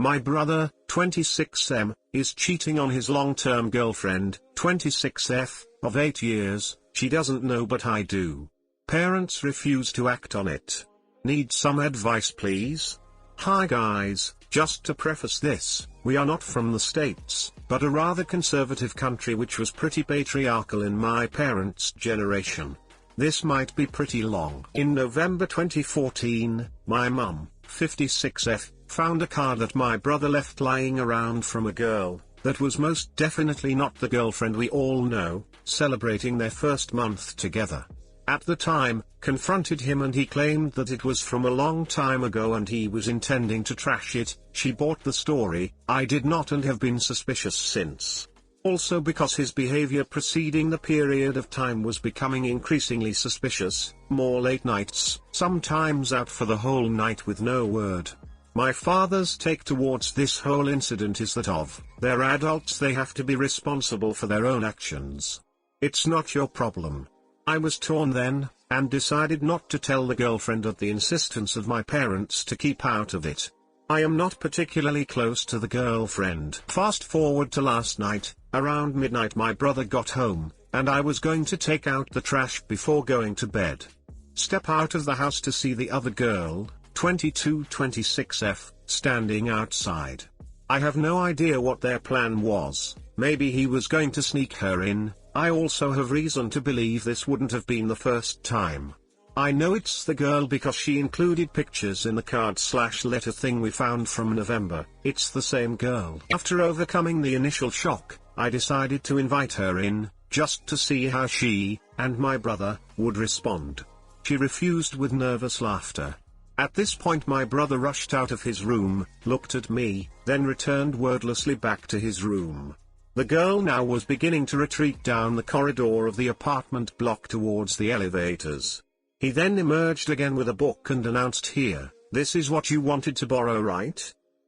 My brother, 26M, is cheating on his long-term girlfriend, 26F, of 8 years, she doesn't know but I do. Parents refuse to act on it. Need some advice please? Hi guys, just to preface this, we are not from the States, but a rather conservative country which was pretty patriarchal in my parents' generation. This might be pretty long. In November 2014, my mum, 56F, found a card that my brother left lying around from a girl, that was most definitely not the girlfriend we all know, celebrating their first month together. At the time, confronted him and he claimed that it was from a long time ago and he was intending to trash it. She bought the story. I did not and have been suspicious since. Also because his behavior preceding the period of time was becoming increasingly suspicious, more late nights, sometimes out for the whole night with no word. My father's take towards this whole incident is that they're adults, they have to be responsible for their own actions. It's not your problem. I was torn then, and decided not to tell the girlfriend at the insistence of my parents to keep out of it. I am not particularly close to the girlfriend. Fast forward to last night, around midnight my brother got home, and I was going to take out the trash before going to bed. Step out of the house to see the other girl, 2226F, standing outside. I have no idea what their plan was. Maybe he was going to sneak her in. I also have reason to believe this wouldn't have been the first time. I know it's the girl because she included pictures in the card/letter thing we found from November. It's the same girl. After overcoming the initial shock, I decided to invite her in, just to see how she, and my brother, would respond. She refused with nervous laughter. At this point my brother rushed out of his room, looked at me, then returned wordlessly back to his room. The girl now was beginning to retreat down the corridor of the apartment block towards the elevators. He then emerged again with a book and announced, "Here, this is what you wanted to borrow, right?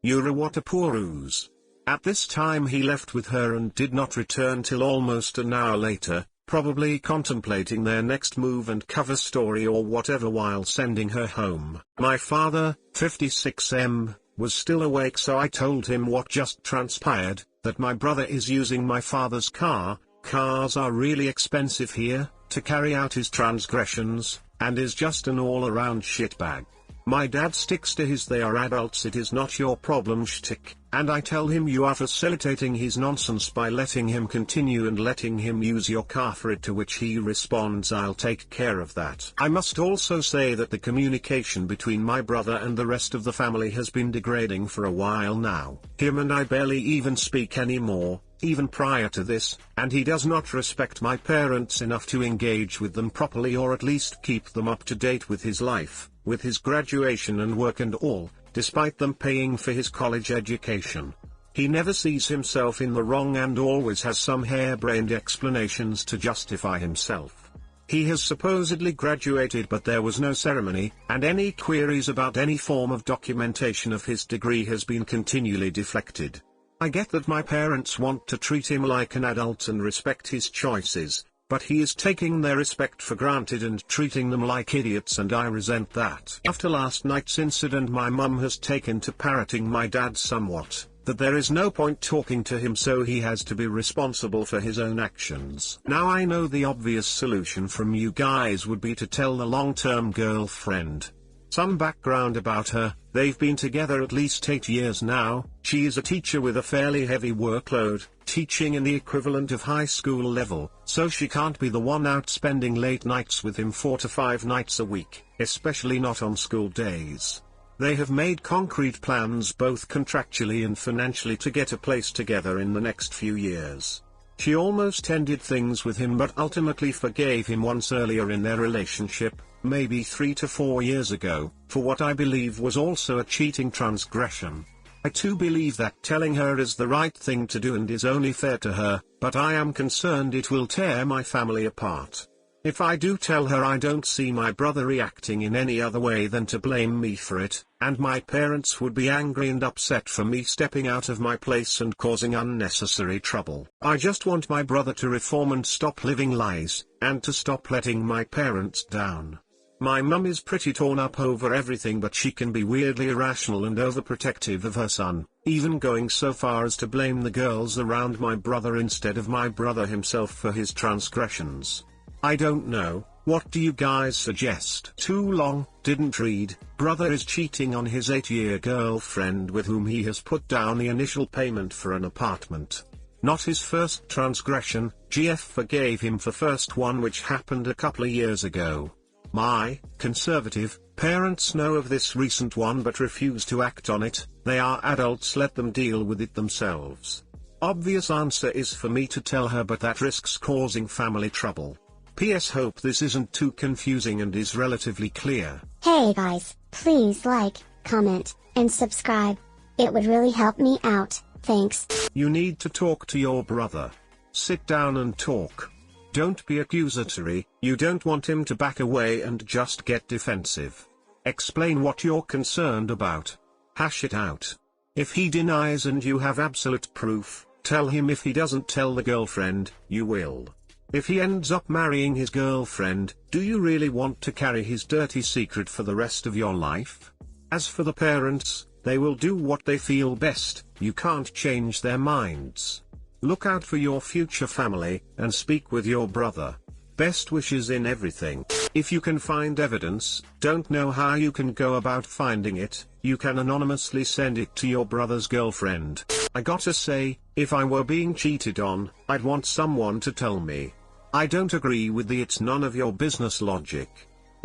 You're what a poor ruse." At this time he left with her and did not return till almost an hour later, probably contemplating their next move and cover story or whatever while sending her home. My father, 56M, was still awake, so I told him what just transpired, that my brother is using my father's car, cars are really expensive here, to carry out his transgressions, and is just an all-around shitbag. My dad sticks to his "they are adults, it is not your problem" shtick, and I tell him you are facilitating his nonsense by letting him continue and letting him use your car for it, to which he responds, "I'll take care of that." I must also say that the communication between my brother and the rest of the family has been degrading for a while now. Him and I barely even speak anymore, even prior to this, and he does not respect my parents enough to engage with them properly or at least keep them up to date with his life, with his graduation and work and all, despite them paying for his college education. He never sees himself in the wrong and always has some harebrained explanations to justify himself. He has supposedly graduated, but there was no ceremony, and any queries about any form of documentation of his degree has been continually deflected. I get that my parents want to treat him like an adult and respect his choices, but he is taking their respect for granted and treating them like idiots, and I resent that. After last night's incident, my mum has taken to parroting my dad somewhat, that there is no point talking to him, so he has to be responsible for his own actions. Now I know the obvious solution from you guys would be to tell the long-term girlfriend. Some background about her: they've been together at least 8 years now, she is a teacher with a fairly heavy workload, teaching in the equivalent of high school level, so she can't be the one out spending late nights with him 4 to 5 nights a week, especially not on school days. They have made concrete plans both contractually and financially to get a place together in the next few years. She almost ended things with him but ultimately forgave him once earlier in their relationship, maybe 3 to 4 years ago, for what I believe was also a cheating transgression. I too believe that telling her is the right thing to do and is only fair to her, but I am concerned it will tear my family apart. If I do tell her, I don't see my brother reacting in any other way than to blame me for it, and my parents would be angry and upset for me stepping out of my place and causing unnecessary trouble. I just want my brother to reform and stop living lies, and to stop letting my parents down. My mum is pretty torn up over everything, but she can be weirdly irrational and overprotective of her son, even going so far as to blame the girls around my brother instead of my brother himself for his transgressions. I don't know, what do you guys suggest? Too long, didn't read. Brother is cheating on his 8-year girlfriend with whom he has put down the initial payment for an apartment. Not his first transgression, GF forgave him for first one, which happened a couple of years ago. My conservative parents know of this recent one but refuse to act on it. They are adults, let them deal with it themselves. Obvious answer is for me to tell her, but that risks causing family trouble. PS, hope this isn't too confusing and is relatively clear. Hey guys, please like, comment, and subscribe. It would really help me out, thanks. You need to talk to your brother. Sit down and talk. Don't be accusatory. You don't want him to back away and just get defensive. Explain what you're concerned about. Hash it out. If he denies and you have absolute proof, tell him. If he doesn't tell the girlfriend, you will. If he ends up marrying his girlfriend, do you really want to carry his dirty secret for the rest of your life? As for the parents, they will do what they feel best. You can't change their minds. Look out for your future family, and speak with your brother. Best wishes in everything. If you can find evidence, don't know how you can go about finding it, you can anonymously send it to your brother's girlfriend. I gotta say, if I were being cheated on, I'd want someone to tell me. I don't agree with the "it's none of your business" logic.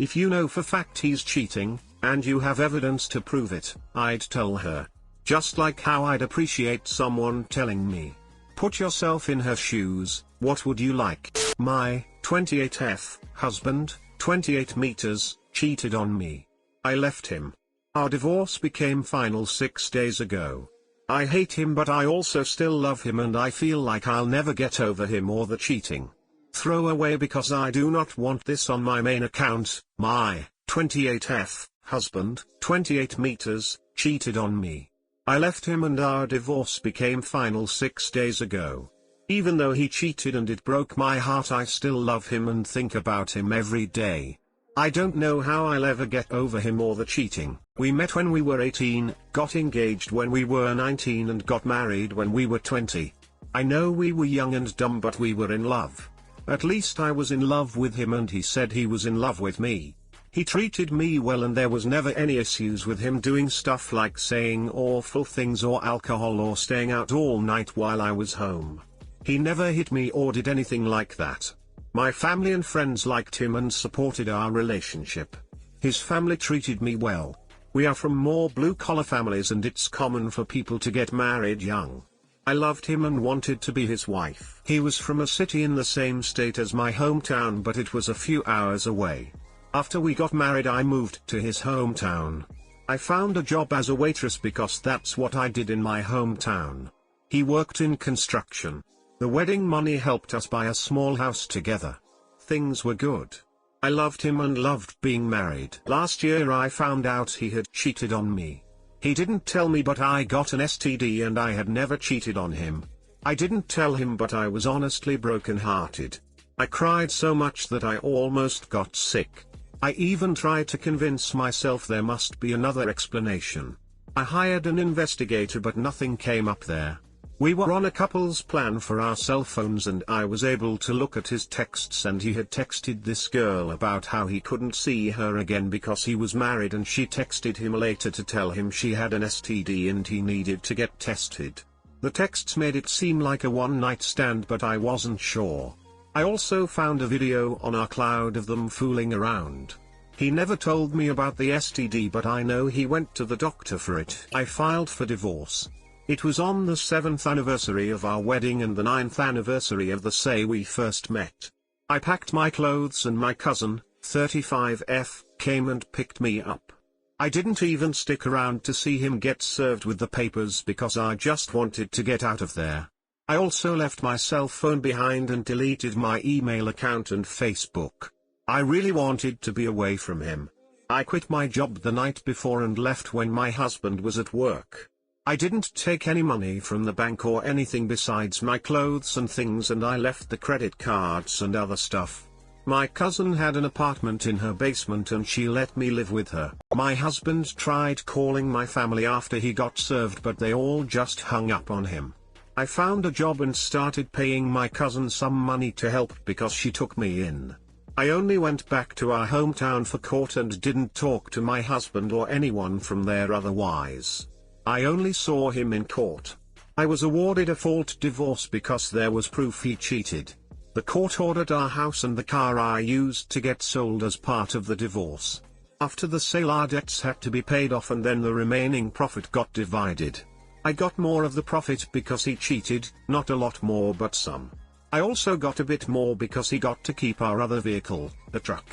If you know for fact he's cheating, and you have evidence to prove it, I'd tell her. Just like how I'd appreciate someone telling me. Put yourself in her shoes, what would you like? My 28th husband, 28 meters, cheated on me. I left him. Our divorce became final 6 days ago. I hate him, but I also still love him, and I feel like I'll never get over him or the cheating. Throw away because I do not want this on my main account. My 28th husband, 28 meters, cheated on me. I left him and our divorce became final 6 days ago. Even though he cheated and it broke my heart, I still love him and think about him every day. I don't know how I'll ever get over him or the cheating. We met when we were 18, got engaged when we were 19 and got married when we were 20. I know we were young and dumb, but we were in love. At least I was in love with him and he said he was in love with me. He treated me well and there was never any issues with him doing stuff like saying awful things or alcohol or staying out all night while I was home. He never hit me or did anything like that. My family and friends liked him and supported our relationship. His family treated me well. We are from more blue-collar families and it's common for people to get married young. I loved him and wanted to be his wife. He was from a city in the same state as my hometown, but it was a few hours away. After we got married, I moved to his hometown. I found a job as a waitress because that's what I did in my hometown. He worked in construction. The wedding money helped us buy a small house together. Things were good. I loved him and loved being married. Last year I found out he had cheated on me. He didn't tell me, but I got an STD and I had never cheated on him. I didn't tell him, but I was honestly broken-hearted. I cried so much that I almost got sick. I even tried to convince myself there must be another explanation. I hired an investigator, but nothing came up there. We were on a couple's plan for our cell phones and I was able to look at his texts, and he had texted this girl about how he couldn't see her again because he was married, and she texted him later to tell him she had an STD and he needed to get tested. The texts made it seem like a one-night stand, but I wasn't sure. I also found a video on our cloud of them fooling around. He never told me about the STD, but I know he went to the doctor for it. I filed for divorce. It was on the 7th anniversary of our wedding and the 9th anniversary of the day we first met. I packed my clothes and my cousin, 35F, came and picked me up. I didn't even stick around to see him get served with the papers because I just wanted to get out of there. I also left my cell phone behind and deleted my email account and Facebook. I really wanted to be away from him. I quit my job the night before and left when my husband was at work. I didn't take any money from the bank or anything besides my clothes and things, and I left the credit cards and other stuff. My cousin had an apartment in her basement and she let me live with her. My husband tried calling my family after he got served, but they all just hung up on him. I found a job and started paying my cousin some money to help because she took me in. I only went back to our hometown for court and didn't talk to my husband or anyone from there otherwise. I only saw him in court. I was awarded a fault divorce because there was proof he cheated. The court ordered our house and the car I used to get sold as part of the divorce. After the sale, our debts had to be paid off and then the remaining profit got divided. I got more of the profit because he cheated, not a lot more but some. I also got a bit more because he got to keep our other vehicle, a truck.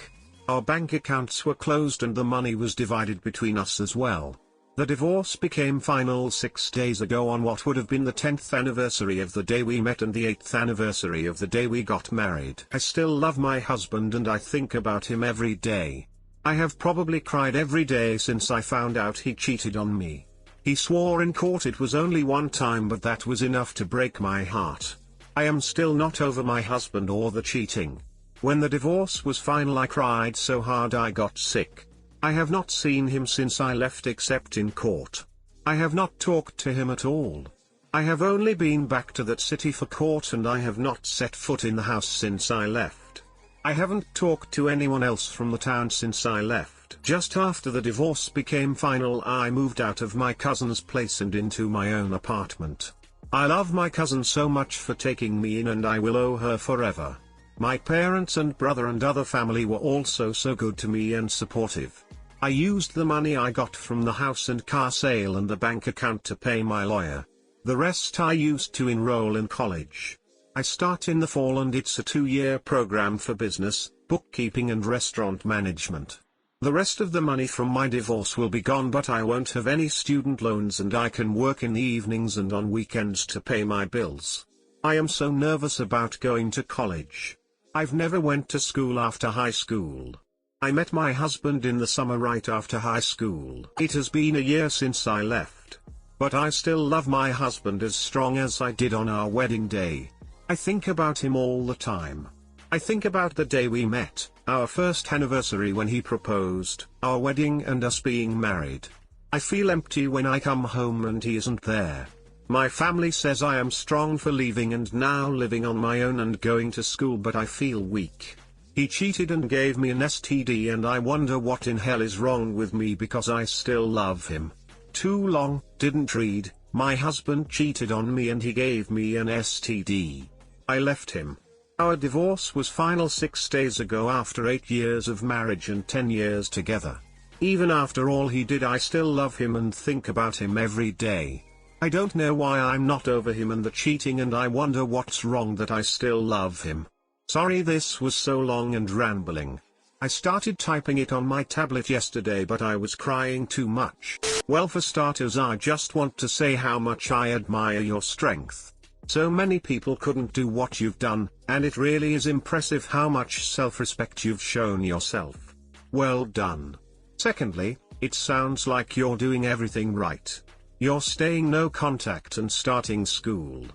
Our bank accounts were closed and the money was divided between us as well. The divorce became final 6 days ago on what would have been the 10th anniversary of the day we met and the 8th anniversary of the day we got married. I still love my husband and I think about him every day. I have probably cried every day since I found out he cheated on me. He swore in court it was only one time, but that was enough to break my heart. I am still not over my husband or the cheating. When the divorce was final, I cried so hard I got sick. I have not seen him since I left except in court. I have not talked to him at all. I have only been back to that city for court and I have not set foot in the house since I left. I haven't talked to anyone else from the town since I left. Just after the divorce became final, I moved out of my cousin's place and into my own apartment. I love my cousin so much for taking me in and I will owe her forever. My parents and brother and other family were also so good to me and supportive. I used the money I got from the house and car sale and the bank account to pay my lawyer. The rest I used to enroll in college. I start in the fall and it's a 2-year program for business, bookkeeping and restaurant management. The rest of the money from my divorce will be gone, but I won't have any student loans and I can work in the evenings and on weekends to pay my bills. I am so nervous about going to college. I've never went to school after high school. I met my husband in the summer right after high school. It has been a year since I left. But I still love my husband as strong as I did on our wedding day. I think about him all the time. I think about the day we met, our first anniversary when he proposed, our wedding and us being married. I feel empty when I come home and he isn't there. My family says I am strong for leaving and now living on my own and going to school, but I feel weak. He cheated and gave me an STD and I wonder what in hell is wrong with me because I still love him. Too long, didn't read, my husband cheated on me and he gave me an STD. I left him. Our divorce was final 6 days ago after 8 years of marriage and 10 years together. Even after all he did, I still love him and think about him every day. I don't know why I'm not over him and the cheating, and I wonder what's wrong that I still love him. Sorry this was so long and rambling. I started typing it on my tablet yesterday but I was crying too much. Well, for starters, I just want to say how much I admire your strength. So many people couldn't do what you've done, and it really is impressive how much self-respect you've shown yourself. Well done. Secondly, it sounds like you're doing everything right. You're staying no contact and starting school.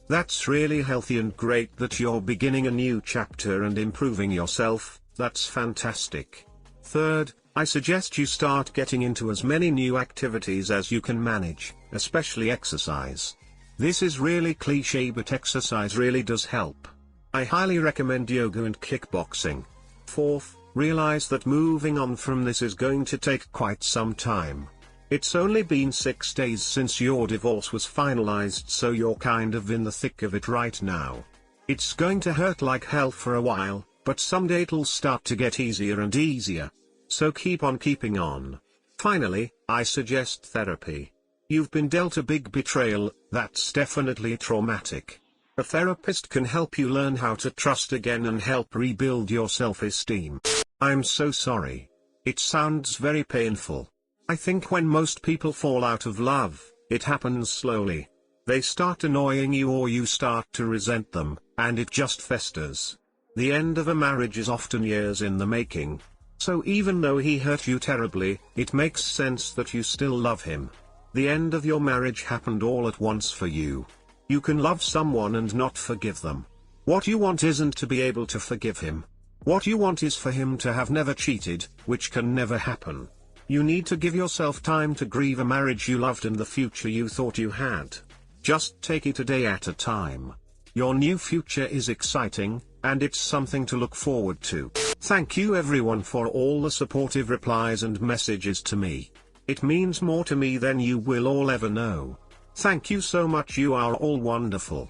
That's really healthy and great that you're beginning a new chapter and improving yourself. That's fantastic. Third, I suggest you start getting into as many new activities as you can manage, especially exercise. This is really cliche, but exercise really does help. I highly recommend yoga and kickboxing. Fourth, realize that moving on from this is going to take quite some time. It's only been 6 days since your divorce was finalized, so you're kind of in the thick of it right now. It's going to hurt like hell for a while, but someday it'll start to get easier and easier. So keep on keeping on. Finally, I suggest therapy. You've been dealt a big betrayal, that's definitely traumatic. A therapist can help you learn how to trust again and help rebuild your self-esteem. I'm so sorry. It sounds very painful. I think when most people fall out of love, it happens slowly. They start annoying you or you start to resent them, and it just festers. The end of a marriage is often years in the making. So even though he hurt you terribly, it makes sense that you still love him. The end of your marriage happened all at once for you. You can love someone and not forgive them. What you want isn't to be able to forgive him. What you want is for him to have never cheated, which can never happen. You need to give yourself time to grieve a marriage you loved and the future you thought you had. Just take it a day at a time. Your new future is exciting, and it's something to look forward to. Thank you everyone for all the supportive replies and messages to me. It means more to me than you will all ever know. Thank you so much, you are all wonderful.